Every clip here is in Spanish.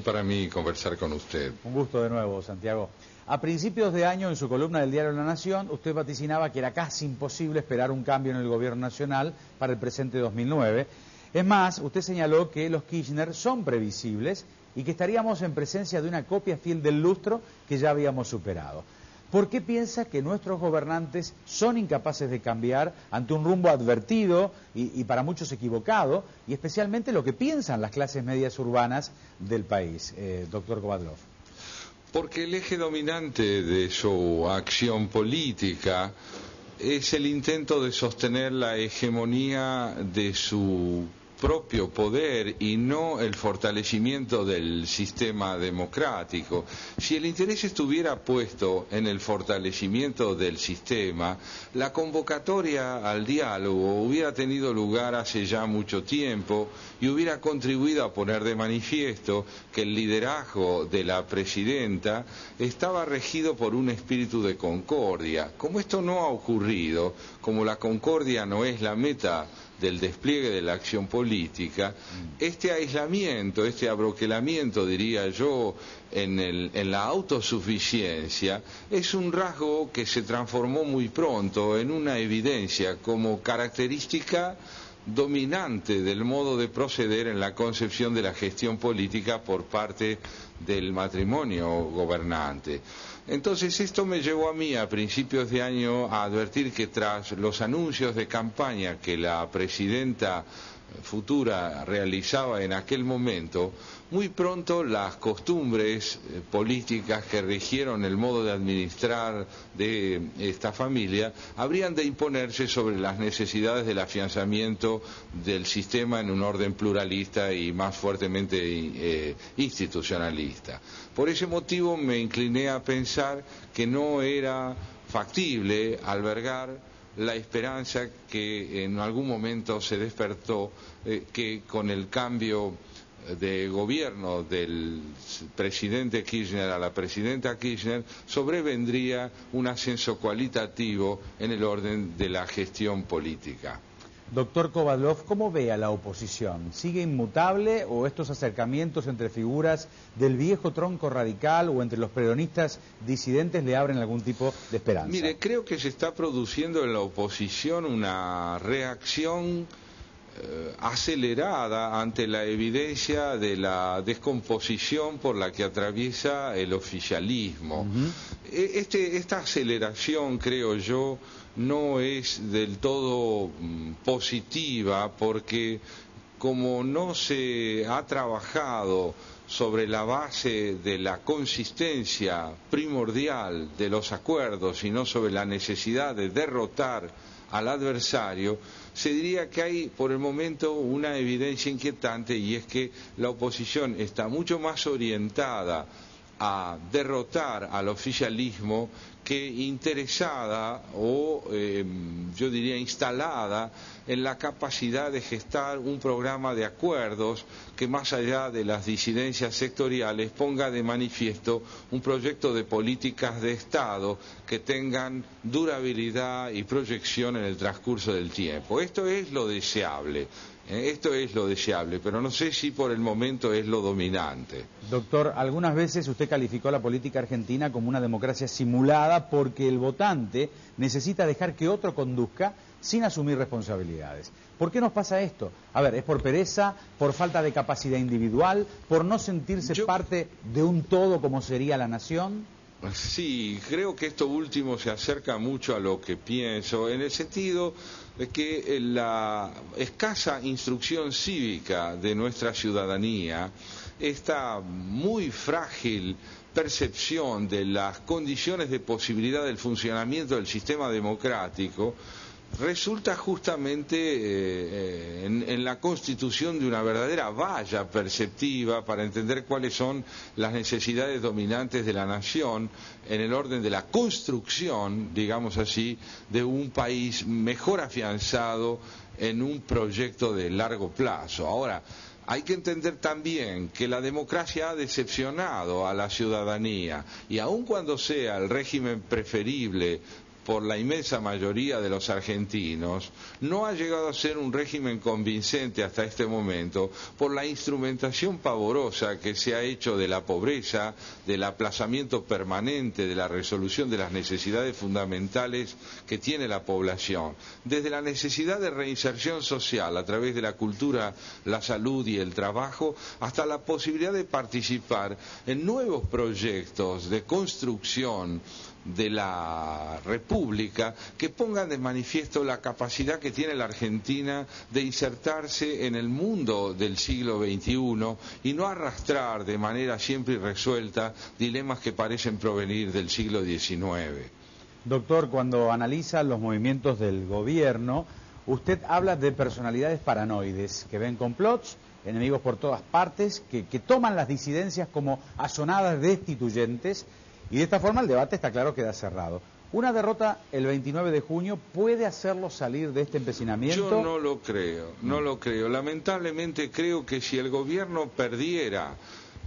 Para mí conversar con usted. Un gusto de nuevo, Santiago. A principios de año, en su columna del diario La Nación, usted vaticinaba que era casi imposible esperar un cambio en el gobierno nacional para el presente 2009. Es más, usted señaló que los Kirchner son previsibles y que estaríamos en presencia de una copia fiel del lustro que ya habíamos superado. ¿Por qué piensa que nuestros gobernantes son incapaces de cambiar ante un rumbo advertido y para muchos equivocado, y especialmente lo que piensan las clases medias urbanas del país, doctor Kovadlov? Porque el eje dominante de su acción política es el intento de sostener la hegemonía de su propio poder y no el fortalecimiento del sistema democrático. Si el interés estuviera puesto en el fortalecimiento del sistema, la convocatoria al diálogo hubiera tenido lugar hace ya mucho tiempo y hubiera contribuido a poner de manifiesto que el liderazgo de la presidenta estaba regido por un espíritu de concordia. Como esto no ha ocurrido, como la concordia no es la meta del despliegue de la acción política, este aislamiento, este abroquelamiento, diría yo, en la autosuficiencia, es un rasgo que se transformó muy pronto en una evidencia como característica dominante del modo de proceder en la concepción de la gestión política por parte del matrimonio gobernante. Entonces esto me llevó a mí a principios de año a advertir que tras los anuncios de campaña que la presidenta futura realizaba en aquel momento, muy pronto las costumbres políticas que rigieron el modo de administrar de esta familia habrían de imponerse sobre las necesidades del afianzamiento del sistema en un orden pluralista y más fuertemente institucionalista. Por ese motivo me incliné a pensar que no era factible albergar la esperanza que en algún momento se despertó, que con el cambio de gobierno del presidente Kirchner a la presidenta Kirchner sobrevendría un ascenso cualitativo en el orden de la gestión política. Doctor Kovadlov, ¿cómo ve a la oposición? ¿Sigue inmutable o estos acercamientos entre figuras del viejo tronco radical o entre los peronistas disidentes le abren algún tipo de esperanza? Mire, creo que se está produciendo en la oposición una reacción acelerada ante la evidencia de la descomposición por la que atraviesa el oficialismo. Esta aceleración, creo yo, no es del todo positiva porque como no se ha trabajado sobre la base de la consistencia primordial de los acuerdos y no sobre la necesidad de derrotar al adversario, se diría que hay por el momento una evidencia inquietante, y es que la oposición está mucho más orientada a derrotar al oficialismo que interesada o yo diría instalada en la capacidad de gestar un programa de acuerdos que, más allá de las disidencias sectoriales, ponga de manifiesto un proyecto de políticas de Estado que tengan durabilidad y proyección en el transcurso del tiempo. Esto es lo deseable. Esto es lo deseable, pero no sé si por el momento es lo dominante. Doctor, algunas veces usted calificó la política argentina como una democracia simulada porque el votante necesita dejar que otro conduzca sin asumir responsabilidades. ¿Por qué nos pasa esto? A ver, ¿es por pereza, por falta de capacidad individual, por no sentirse parte de un todo como sería la nación? Sí, creo que esto último se acerca mucho a lo que pienso, en el sentido de que la escasa instrucción cívica de nuestra ciudadanía, esta muy frágil percepción de las condiciones de posibilidad del funcionamiento del sistema democrático, resulta justamente en la constitución de una verdadera valla perceptiva para entender cuáles son las necesidades dominantes de la nación en el orden de la construcción, digamos así, de un país mejor afianzado en un proyecto de largo plazo. Ahora, hay que entender también que la democracia ha decepcionado a la ciudadanía, y aun cuando sea el régimen preferible por la inmensa mayoría de los argentinos, no ha llegado a ser un régimen convincente hasta este momento por la instrumentación pavorosa que se ha hecho de la pobreza, del aplazamiento permanente de la resolución de las necesidades fundamentales que tiene la población, desde la necesidad de reinserción social a través de la cultura, la salud y el trabajo, hasta la posibilidad de participar en nuevos proyectos de construcción de la República que pongan de manifiesto la capacidad que tiene la Argentina de insertarse en el mundo del siglo XXI y no arrastrar de manera siempre irresuelta dilemas que parecen provenir del siglo XIX. Doctor, cuando analiza los movimientos del gobierno, usted habla de personalidades paranoides que ven complots, enemigos por todas partes, que toman las disidencias como asonadas destituyentes, y de esta forma el debate está claro queda cerrado. ¿Una derrota el 29 de junio puede hacerlo salir de este empecinamiento? Yo no lo creo. Lamentablemente creo que si el gobierno perdiera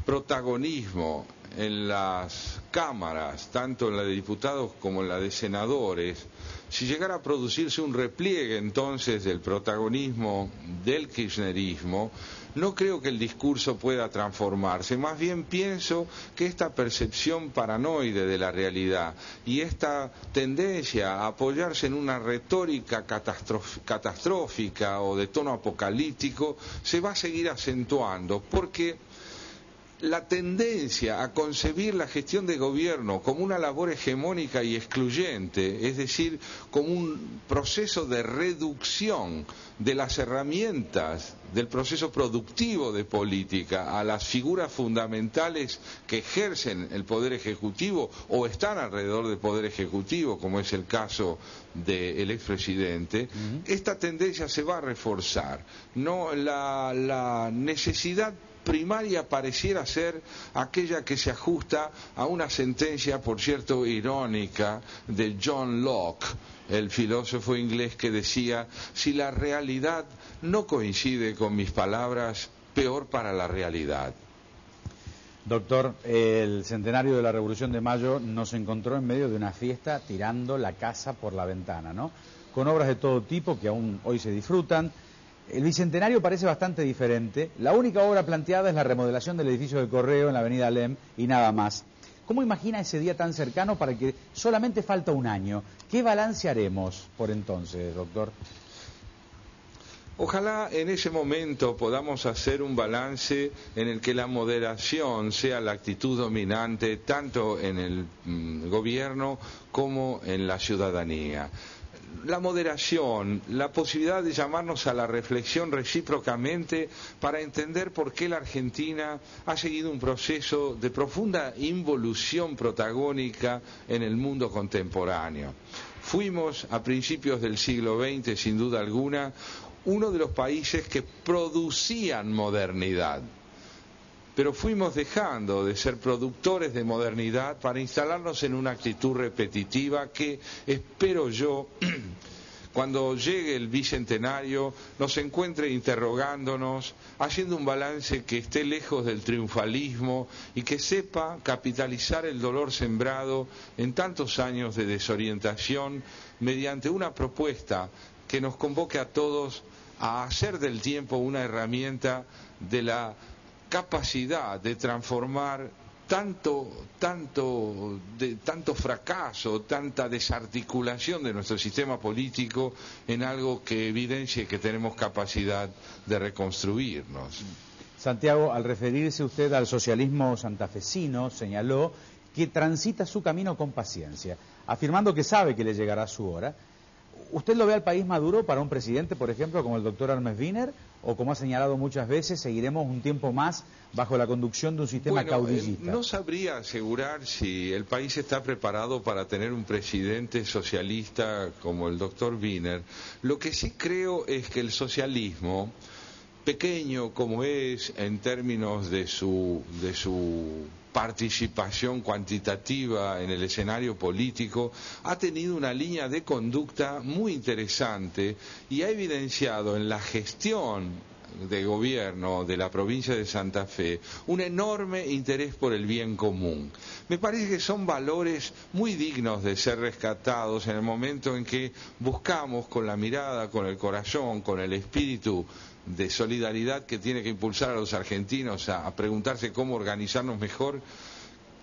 protagonismo en las cámaras, tanto en la de diputados como en la de senadores, si llegara a producirse un repliegue entonces del protagonismo del kirchnerismo, no creo que el discurso pueda transformarse. Más bien pienso que esta percepción paranoide de la realidad y esta tendencia a apoyarse en una retórica catastrófica o de tono apocalíptico se va a seguir acentuando, porque la tendencia a concebir la gestión de gobierno como una labor hegemónica y excluyente, es decir, como un proceso de reducción de las herramientas del proceso productivo de política a las figuras fundamentales que ejercen el Poder Ejecutivo o están alrededor del Poder Ejecutivo, como es el caso del expresidente, esta tendencia se va a reforzar. No, la necesidad primaria pareciera ser aquella que se ajusta a una sentencia, por cierto, irónica, de John Locke, el filósofo inglés, que decía: si la realidad no coincide con mis palabras, peor para la realidad. Doctor, el centenario de la Revolución de Mayo nos encontró en medio de una fiesta tirando la casa por la ventana, ¿no? Con obras de todo tipo que aún hoy se disfrutan. El bicentenario parece bastante diferente. La única obra planteada es la remodelación del edificio del Correo en la avenida Alem y nada más. ¿Cómo imagina ese día tan cercano para que solamente falta un año? ¿Qué balance haremos por entonces, doctor? Ojalá en ese momento podamos hacer un balance en el que la moderación sea la actitud dominante tanto en el gobierno como en la ciudadanía. La moderación, la posibilidad de llamarnos a la reflexión recíprocamente para entender por qué la Argentina ha seguido un proceso de profunda involución protagónica en el mundo contemporáneo. Fuimos a principios del siglo XX, sin duda alguna, uno de los países que producían modernidad. Pero fuimos dejando de ser productores de modernidad para instalarnos en una actitud repetitiva que, espero yo, cuando llegue el bicentenario, nos encuentre interrogándonos, haciendo un balance que esté lejos del triunfalismo y que sepa capitalizar el dolor sembrado en tantos años de desorientación mediante una propuesta que nos convoque a todos a hacer del tiempo una herramienta de la capacidad de transformar tanto fracaso, tanta desarticulación de nuestro sistema político en algo que evidencie que tenemos capacidad de reconstruirnos. Santiago, al referirse usted al socialismo santafesino, señaló que transita su camino con paciencia, afirmando que sabe que le llegará su hora. ¿Usted lo ve al país maduro para un presidente, por ejemplo, como el doctor Hermes Wiener? ¿O, como ha señalado muchas veces, seguiremos un tiempo más bajo la conducción de un sistema caudillista? No sabría asegurar si el país está preparado para tener un presidente socialista como el doctor Wiener. Lo que sí creo es que el socialismo, pequeño como es en términos de su participación cuantitativa en el escenario político, ha tenido una línea de conducta muy interesante y ha evidenciado en la gestión de gobierno de la provincia de Santa Fe un enorme interés por el bien común. Me parece que son valores muy dignos de ser rescatados en el momento en que buscamos con la mirada, con el corazón, con el espíritu de solidaridad que tiene que impulsar a los argentinos a preguntarse cómo organizarnos mejor,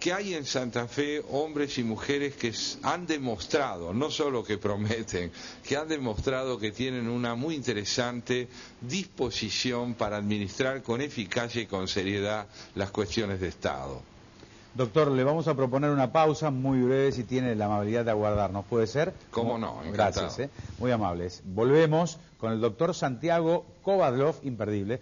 que hay en Santa Fe hombres y mujeres que han demostrado, no solo que prometen, que han demostrado que tienen una muy interesante disposición para administrar con eficacia y con seriedad las cuestiones de Estado. Doctor, le vamos a proponer una pausa muy breve si tiene la amabilidad de aguardarnos. ¿Puede ser? ¿Cómo no? Encantado. Gracias, muy amables. Volvemos con el doctor Santiago Kovadlov, imperdible.